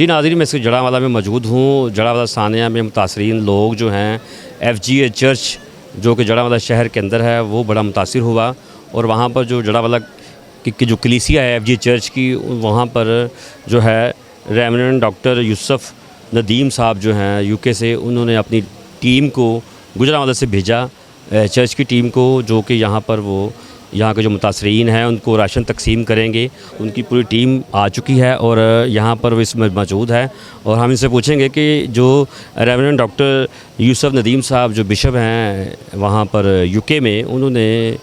ناظرین، میں اس جڑاوالا میں موجود ہوں۔ جڑاوالا ثانیہ میں متاثرین لوگ جو ہیں FGA چرچ جو کہ جڑاوالا شہر کے اندر ہے وہ بڑا متاثر ہوا، اور وہاں پر جو جڑاوالا کی جو کلیسیا ہے FGA چرچ کی، وہاں پر جو ہے ریورنڈ ڈاکٹر یوسف ندیم صاحب جو ہیں UK سے، انہوں نے اپنی ٹیم کو گجرانوالہ سے بھیجا، چرچ کی ٹیم کو، جو کہ یہاں پر وہ یہاں کے جو متاثرین ہیں ان کو راشن تقسیم کریں گے۔ ان کی پوری ٹیم آ چکی ہے اور یہاں پر وہ اس میں موجود ہے، اور ہم ان سے پوچھیں گے کہ جو ریورنڈ ڈاکٹر یوسف ندیم صاحب جو بشپ ہیں وہاں پر UK میں، انہوں نے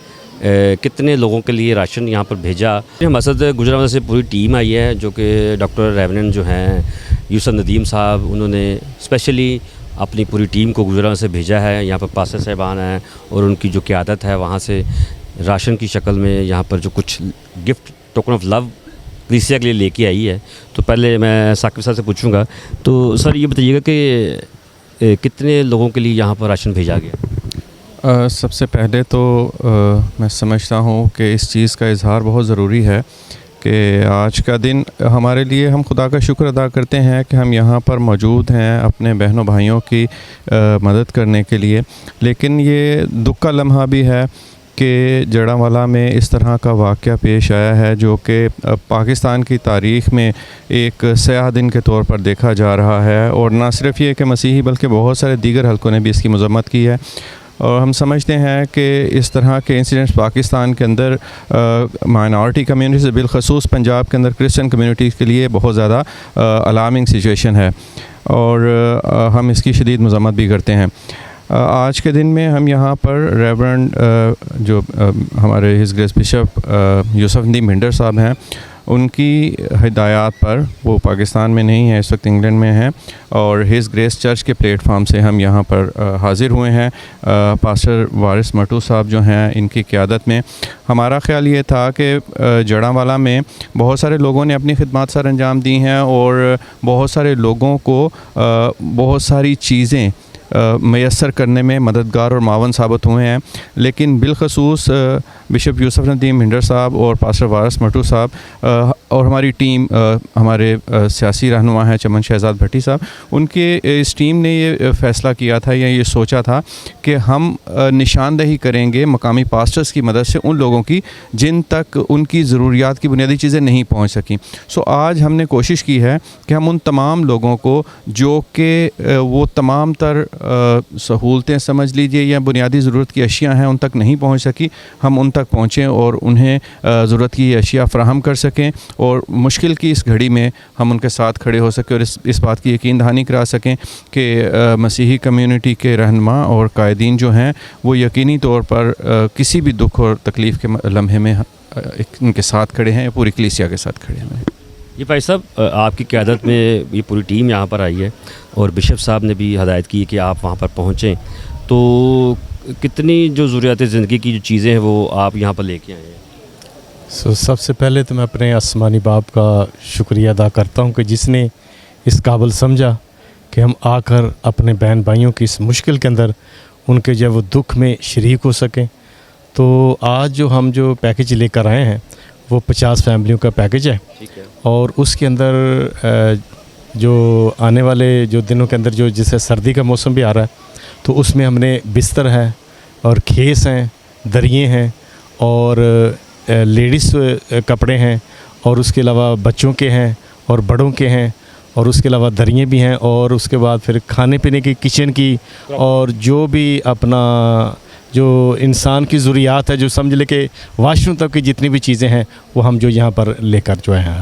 کتنے لوگوں کے لیے راشن یہاں پر بھیجا۔ مسجد گجرانوالہ سے پوری ٹیم آئی ہے، جو کہ ڈاکٹر ریورنڈ جو ہیں یوسف ندیم صاحب، انہوں نے اسپیشلی اپنی پوری ٹیم کو گجرانوالہ سے بھیجا ہے۔ یہاں پر پاسٹر صاحبان ہیں اور ان کی جو قیادت ہے وہاں سے راشن کی شکل میں یہاں پر جو کچھ گفٹ ٹوکن آف لو کلیسیا کے لیے لے کے آئی ہے۔ تو پہلے میں ثاقب صاحب سے پوچھوں گا، تو سر یہ بتائیے گا کہ کتنے لوگوں کے لیے یہاں پر راشن بھیجا گیا؟ سب سے پہلے تو میں سمجھتا ہوں کہ اس چیز کا اظہار بہت ضروری ہے کہ آج کا دن ہمارے لیے، ہم خدا کا شکر ادا کرتے ہیں کہ ہم یہاں پر موجود ہیں اپنے بہنوں بھائیوں کی مدد کرنے کے لیے، لیکن یہ دکھ کا لمحہ بھی ہے کہ جڑاوالا میں اس طرح کا واقعہ پیش آیا ہے جو کہ پاکستان کی تاریخ میں ایک سیاہ دن کے طور پر دیکھا جا رہا ہے، اور نہ صرف یہ کہ مسیحی بلکہ بہت سارے دیگر حلقوں نے بھی اس کی مذمت کی ہے۔ اور ہم سمجھتے ہیں کہ اس طرح کے انسیڈنٹس پاکستان کے اندر مائنارٹی کمیونٹیز، بالخصوص پنجاب کے اندر کرسچن کمیونٹیز کے لیے بہت زیادہ الارمنگ سچویشن ہے، اور ہم اس کی شدید مذمت بھی کرتے ہیں۔ آج کے دن میں ہم یہاں پر ریورنڈ جو ہمارے ہز گریس بشپ یوسف ندیم بھنڈر صاحب ہیں، ان کی ہدایات پر، وہ پاکستان میں نہیں ہیں، اس وقت انگلینڈ میں ہیں، اور ہز گریس چرچ کے پلیٹ فارم سے ہم یہاں پر حاضر ہوئے ہیں۔ پاسٹر وارث مٹو صاحب جو ہیں، ان کی قیادت میں ہمارا خیال یہ تھا کہ جڑاوالا میں بہت سارے لوگوں نے اپنی خدمات سر انجام دی ہیں، اور بہت سارے لوگوں کو بہت ساری چیزیں میسر کرنے میں مددگار اور معاون ثابت ہوئے ہیں، لیکن بالخصوص بشپ یوسف ندیم بھنڈر صاحب اور پاسٹر وارث مٹو صاحب اور ہماری ٹیم، ہمارے سیاسی رہنما ہیں چمن شہزاد بھٹی صاحب، ان کے اس ٹیم نے یہ فیصلہ کیا تھا یا یہ سوچا تھا کہ ہم نشاندہی کریں گے مقامی پاسٹرز کی مدد سے ان لوگوں کی جن تک ان کی ضروریات کی بنیادی چیزیں نہیں پہنچ سکیں۔ آج ہم نے کوشش کی ہے کہ ہم ان تمام لوگوں کو جو کہ وہ تمام تر سہولتیں سمجھ لیجئے یا بنیادی ضرورت کی اشیاء ہیں ان تک نہیں پہنچ سکی، ہم ان تک پہنچیں اور انہیں ضرورت کی اشیاء فراہم کر سکیں، اور مشکل کی اس گھڑی میں ہم ان کے ساتھ کھڑے ہو سکیں، اور اس بات کی یقین دہانی کرا سکیں کہ مسیحی کمیونٹی کے رہنما اور قائدین جو ہیں وہ یقینی طور پر کسی بھی دکھ اور تکلیف کے لمحے میں ان کے ساتھ کھڑے ہیں، پوری کلیسیا کے ساتھ کھڑے ہیں۔ یہ بھائی صاحب، آپ کی قیادت میں یہ پوری ٹیم یہاں پر آئی ہے، اور بشپ صاحب نے بھی ہدایت کی کہ آپ وہاں پر پہنچیں، تو کتنی جو ضروریات زندگی کی جو چیزیں ہیں وہ آپ یہاں پر لے کے آئے ہیں؟ سب سے پہلے تو میں اپنے آسمانی باپ کا شکریہ ادا کرتا ہوں کہ جس نے اس قابل سمجھا کہ ہم آ کر اپنے بہن بھائیوں کی اس مشکل کے اندر ان کے جب وہ دکھ میں شریک ہو سکیں۔ تو آج ہم جو پیکج لے کر آئے ہیں وہ 50 فیملیوں کا پیکج ہے، اور اس کے اندر جو آنے والے جو دنوں کے اندر جو جیسے سردی کا موسم بھی آ رہا ہے، تو اس میں ہم نے بستر ہے اور کھیس ہیں، دریے ہیں، اور لیڈیز کپڑے ہیں، اور اس کے علاوہ بچوں کے ہیں اور بڑوں کے ہیں، اور اس کے علاوہ دریے بھی ہیں، اور اس کے بعد پھر کھانے پینے کی کچن کی، اور جو بھی اپنا جو انسان کی ضروریات ہے، جو سمجھ لے کہ واش روم تک کی جتنی بھی چیزیں ہیں وہ ہم جو یہاں پر لے کر جو ہے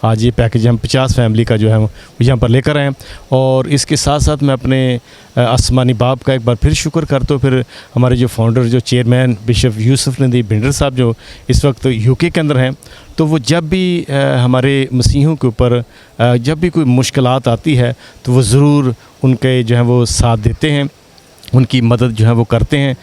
آج یہ پیکج ہم 50 فیملی کا جو ہے وہ یہاں پر لے کر آئے ہیں۔ اور اس کے ساتھ ساتھ میں اپنے آسمانی باپ کا ایک بار پھر شکر کرتا ہوں، پھر ہمارے جو فاؤنڈر جو چیئرمین بشپ یوسف ندیم بھنڈر صاحب جو اس وقت UK کے اندر ہیں، تو وہ جب بھی ہمارے مسیحیوں کے اوپر جب بھی کوئی مشکلات آتی ہے تو وہ ضرور ان کے جو ہے وہ ساتھ دیتے ہیں، ان کی مدد جو ہے وہ کرتے ہیں۔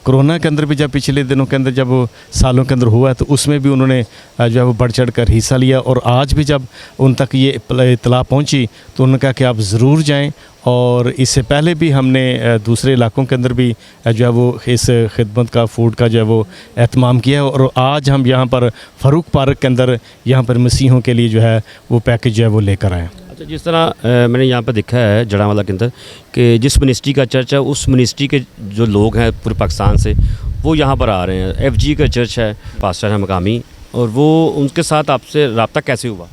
کرونا کے اندر بھی جب پچھلے دنوں کے اندر جب سالوں کے اندر ہوا ہے تو اس میں بھی انہوں نے جو ہے وہ بڑھ چڑھ کر حصہ لیا، اور آج بھی جب ان تک یہ اطلاع پہنچی تو انہوں نے کہا کہ آپ ضرور جائیں۔ اور اس سے پہلے بھی ہم نے دوسرے علاقوں کے اندر بھی جو ہے وہ اس خدمت کا فوڈ کا جو ہے وہ اہتمام کیا ہے، اور آج ہم یہاں پر فاروق پارک کے اندر یہاں پر مسیحوں کے لیے جو ہے وہ پیکج جو ہے وہ لے کر آئے ہیں۔ اچھا، جس طرح میں نے یہاں پہ دیکھا ہے جڑاوالا کے اندر کہ جس منسٹری کا چرچ ہے اس منسٹری کے جو لوگ ہیں پورے پاکستان سے وہ یہاں پر آ رہے ہیں. FG کا چرچ ہے، پاسٹر ہے مقامی، اور وہ ان کے ساتھ آپ سے رابطہ کیسے ہوا؟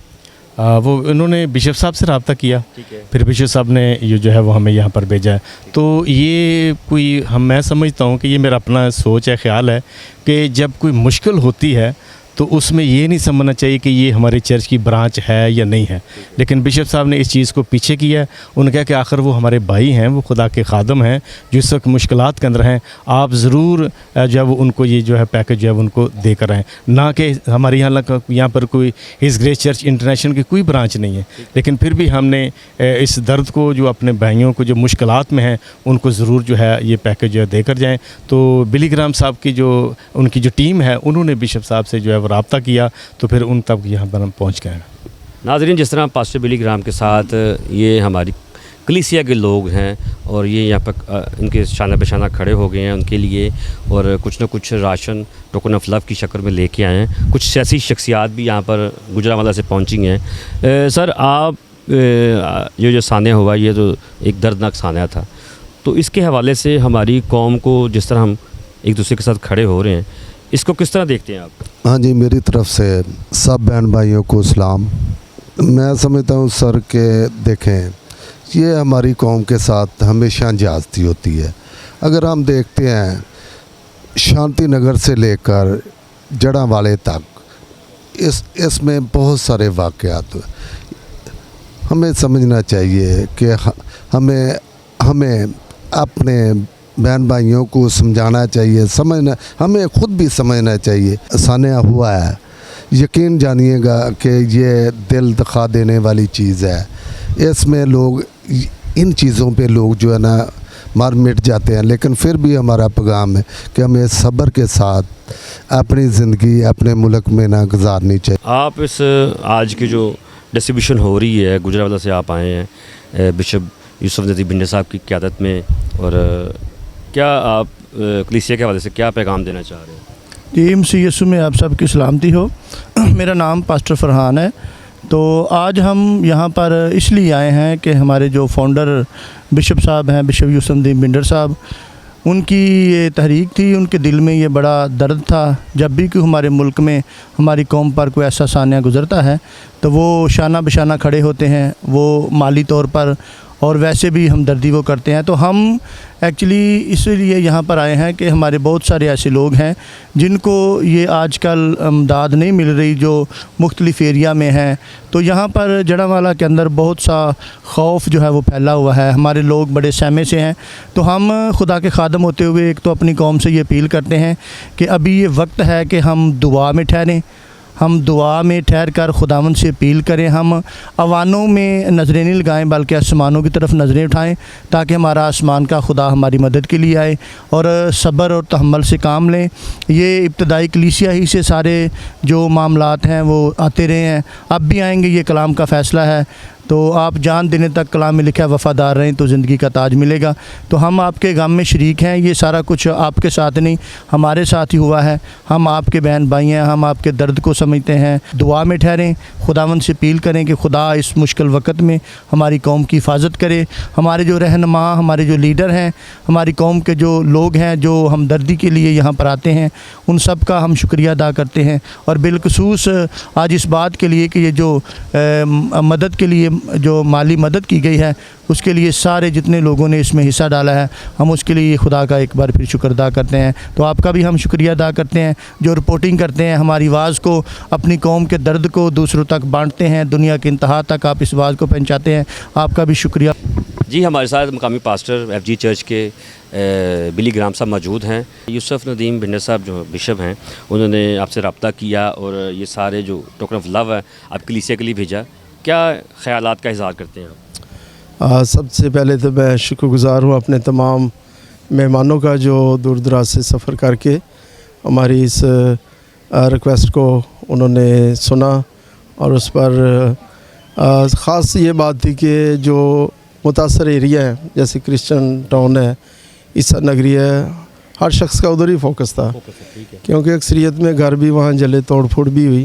وہ انہوں نے بشپ صاحب سے رابطہ کیا، ٹھیک ہے. پھر بشپ صاحب نے یہ جو ہے وہ ہمیں یہاں پر بھیجا ہے. تو یہ کوئی میں سمجھتا ہوں کہ یہ میرا اپنا سوچ ہے، خیال ہے کہ جب کوئی مشکل ہوتی ہے تو اس میں یہ نہیں سمجھنا چاہیے کہ یہ ہمارے چرچ کی برانچ ہے یا نہیں ہے. لیکن بشپ صاحب نے اس چیز کو پیچھے کیا ہے. انہوں نے کہا کہ آخر وہ ہمارے بھائی ہیں، وہ خدا کے خادم ہیں جو اس وقت مشکلات کے اندر ہیں، آپ ضرور جو ہے وہ ان کو یہ جو ہے پیکج جو ہے ان کو دے کر آئیں. نہ کہ ہمارے یہاں پر کوئی ہز گریس چرچ انٹرنیشنل کی کوئی برانچ نہیں ہے، لیکن پھر بھی ہم نے اس درد کو جو اپنے بھائیوں کو جو مشکلات میں ہیں ان کو ضرور جو ہے یہ پیکج جو ہے دے کر جائیں. تو بلی گرام صاحب کی جو ان کی جو ٹیم ہے انہوں نے بشپ صاحب سے جو ہے رابطہ کیا، تو پھر ان تک یہاں پر ہم پہنچ گئے ہیں. ناظرین، جس طرح پاسٹر بلی گرام کے ساتھ یہ ہماری کلیسیا کے لوگ ہیں اور یہ یہاں پر ان کے شانہ بشانہ کھڑے ہو گئے ہیں ان کے لیے، اور کچھ نہ کچھ راشن ٹوکن آف لو کی شکل میں لے کے آئے ہیں. کچھ سیاسی شخصیات بھی یہاں پر گجرانوالہ سے پہنچی ہیں. سر، آپ یہ جو سانحہ ہوا یہ تو ایک دردناک سانحہ تھا، تو اس کے حوالے سے ہماری قوم کو جس طرح ہم ایک دوسرے کے ساتھ کھڑے ہو رہے ہیں، اس کو کس طرح دیکھتے ہیں آپ؟ ہاں جی، میری طرف سے سب بہن بھائیوں کو سلام. میں سمجھتا ہوں سر کہ دیکھیں، یہ ہماری قوم کے ساتھ ہمیشہ زیادتی ہوتی ہے. اگر ہم دیکھتے ہیں شانتی نگر سے لے کر جڑاوالے تک اس میں بہت سارے واقعات ہمیں سمجھنا چاہیے کہ ہمیں اپنے بہن بھائیوں کو سمجھانا چاہیے، ہمیں خود بھی سمجھنا چاہیے. سانحہ ہوا ہے، یقین جانیے گا کہ یہ دل دکھا دینے والی چیز ہے. اس میں لوگ ان چیزوں پہ لوگ جو ہے نا مار مٹ جاتے ہیں، لیکن پھر بھی ہمارا پیغام ہے کہ ہمیں صبر کے ساتھ اپنی زندگی اپنے ملک میں نہ گزارنی چاہیے. آپ اس آج کی جو ڈسٹریبیوشن ہو رہی ہے، گجرانوالہ سے آپ آئے ہیں بشپ یوسف ندیم بھنڈے صاحب کی قیادت میں، اور کیا آپ کلیسیا کے حوالے سے کیا پیغام دینا چاہ رہے ہیں؟ جی، مسیح یسوع میں آپ سب کی سلامتی ہو. میرا نام پاسٹر فرحان ہے. تو آج ہم یہاں پر اس لیے آئے ہیں کہ ہمارے جو فاؤنڈر بشپ صاحب ہیں، بشپ یوسف ندیم بھنڈر صاحب، ان کی یہ تحریک تھی، ان کے دل میں یہ بڑا درد تھا. جب بھی کہ ہمارے ملک میں ہماری قوم پر کوئی ایسا سانحہ گزرتا ہے تو وہ شانہ بشانہ کھڑے ہوتے ہیں، وہ مالی طور پر اور ویسے بھی ہمدردی وہ کرتے ہیں. تو ہم ایکچولی اس لیے یہاں پر آئے ہیں کہ ہمارے بہت سارے ایسے لوگ ہیں جن کو یہ آج کل امداد نہیں مل رہی، جو مختلف ایریا میں ہیں. تو یہاں پر جڑاوالا کے اندر بہت سا خوف جو ہے وہ پھیلا ہوا ہے، ہمارے لوگ بڑے سہمے سے ہیں. تو ہم خدا کے خادم ہوتے ہوئے ایک تو اپنی قوم سے یہ اپیل کرتے ہیں کہ ابھی یہ وقت ہے کہ ہم دعا میں ٹھہریں، ہم دعا میں ٹھہر کر خداوند سے اپیل کریں. ہم اوانوں میں نظریں نہیں لگائیں بلکہ آسمانوں کی طرف نظریں اٹھائیں، تاکہ ہمارا آسمان کا خدا ہماری مدد کے لیے آئے اور صبر اور تحمل سے کام لیں. یہ ابتدائی کلیسیا ہی سے سارے جو معاملات ہیں وہ آتے رہے ہیں، اب بھی آئیں گے. یہ کلام کا فیصلہ ہے. تو آپ جان دینے تک کلام میں لکھا ہے وفادار رہیں تو زندگی کا تاج ملے گا. تو ہم آپ کے غم میں شریک ہیں. یہ سارا کچھ آپ کے ساتھ نہیں، ہمارے ساتھ ہی ہوا ہے. ہم آپ کے بہن بھائی ہیں، ہم آپ کے درد کو سمجھتے ہیں. دعا میں ٹھہریں، خداوند سے اپیل کریں کہ خدا اس مشکل وقت میں ہماری قوم کی حفاظت کرے. ہمارے جو رہنما، ہمارے جو لیڈر ہیں، ہماری قوم کے جو لوگ ہیں جو ہمدردی کے لیے یہاں پر آتے ہیں، ان سب کا ہم شکریہ ادا کرتے ہیں. اور بالخصوص آج اس بات کے لیے کہ یہ جو مدد کے لیے جو مالی مدد کی گئی ہے، اس کے لیے سارے جتنے لوگوں نے اس میں حصہ ڈالا ہے، ہم اس کے لیے خدا کا ایک بار پھر شکر ادا کرتے ہیں. تو آپ کا بھی ہم شکریہ ادا کرتے ہیں جو رپورٹنگ کرتے ہیں، ہماری آواز کو، اپنی قوم کے درد کو دوسروں تک بانٹتے ہیں، دنیا کے انتہا تک آپ اس آواز کو پہنچاتے ہیں. آپ کا بھی شکریہ. جی، ہمارے ساتھ مقامی پاسٹر FG چرچ کے بلی گرام صاحب موجود ہیں. یوسف ندیم بھنڈے صاحب جو بشپ ہیں، انہوں نے آپ سے رابطہ کیا اور یہ سارے جو ٹوکن آف لو ہے آپ کلیسیا کے لیے بھیجا. کیا خیالات کا اظہار کرتے ہیں آپ؟ سب سے پہلے تو میں شکر گزار ہوں اپنے تمام مہمانوں کا جو دور دراز سے سفر کر کے ہماری اس ریکویسٹ کو انہوں نے سنا. اور اس پر خاص یہ بات تھی کہ جو متاثر ایریا ہے جیسے کرسچن ٹاؤن ہے، عیسیٰ نگری ہے، ہر شخص کا ادھر ہی فوکس تھا، کیونکہ اکثریت میں گھر بھی وہاں جلے، توڑ پھوڑ بھی ہوئی.